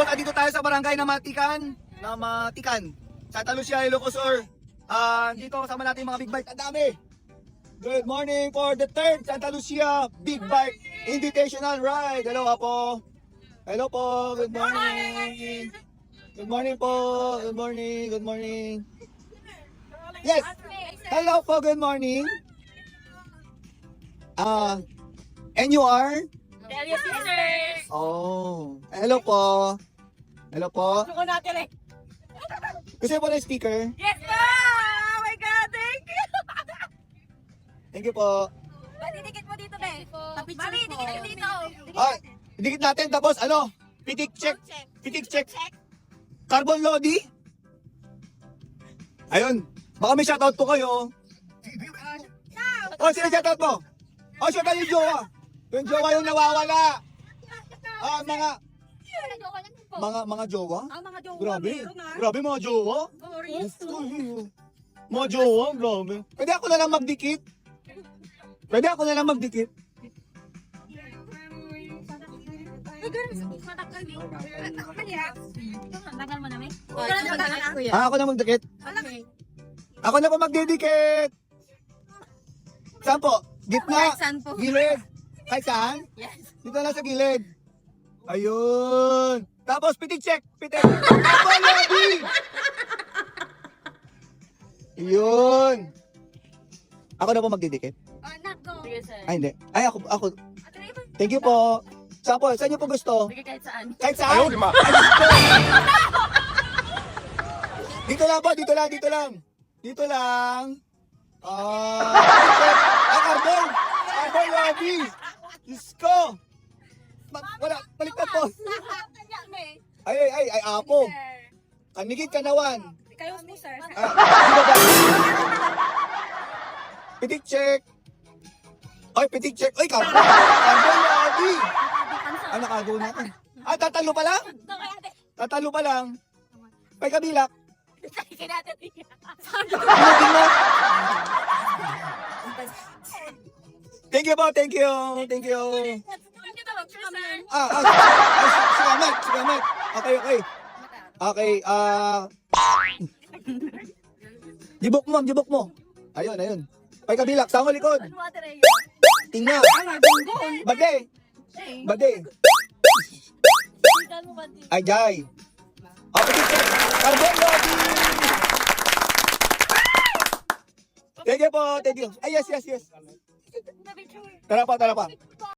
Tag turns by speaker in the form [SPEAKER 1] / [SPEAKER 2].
[SPEAKER 1] boss, andito tayo sa barangay na Matikan. Santa Lucia, Ilocos Sur. Dito kasama natin mga big bike. Ang dami. Good morning for the third Santa Lucia Big Bike Invitational Ride. Hello po. Hello po. Good morning. Good morning po. Good morning. Good morning. Yes. Hello po. Good morning. And you are?
[SPEAKER 2] Delia Sisters!
[SPEAKER 1] Oh. Hello po. Hello po.
[SPEAKER 2] Gusto ko natin eh.
[SPEAKER 1] Gusto po na speaker?
[SPEAKER 2] Yes po! Oh my God, thank you!
[SPEAKER 1] Thank you po.
[SPEAKER 2] Didikit mo dito, be. Mami, dikit mo dito.
[SPEAKER 1] Dikit natin tapos ano? Pitik check. Pitik check. Carbon Lodi. Ayun. Baka may shoutout po kayo. Sino shoutout mo? Shoutout yung jowa. Yung jowa yung nawawala. Mga jowa?
[SPEAKER 2] Mga jowa.
[SPEAKER 1] Grabe. Grabe mga jowa. Mga jowa, grabe. Pwede ako na lang magdikit? Pwede ako na lang magdikit? Ako na magdikit? Ako na po magdidikit. Saan po? Gitna?
[SPEAKER 2] Saan po?
[SPEAKER 1] Gilid? Kahit saan?
[SPEAKER 2] Yes.
[SPEAKER 1] Dito lang sa gilid. Ayun. Tapos pitik check. Pitik. Carbon Lodi. Yun. Ako na po magdidikit. Ay, hindi. Ay, ako. Thank you po. Saan po? Saan niyo po gusto?
[SPEAKER 2] Kahit saan.
[SPEAKER 1] Kahit saan? Ay, gusto. Dito lang po, dito lang. Dito lang. Carbon Lodi. Diyos ko. Wala, baliktad po. Ay, apo. Kanigit kanawan.
[SPEAKER 2] Kayo po, sir.
[SPEAKER 1] Dito ba? Pitik check. Ay, pitik check. Ay, Carbon Lodi. Nakagaw natin. Tatalo pa lang? Tatalo pa lang. May kabilak. Thank you po, thank you. Sigamet. Okay, Jibok mo. Ayun. May kabilak, sa likod. Tingnan. Bade. Ay, jay. Carbon Lodi. Thank you po, thank you. Ay, yes. Tara pa.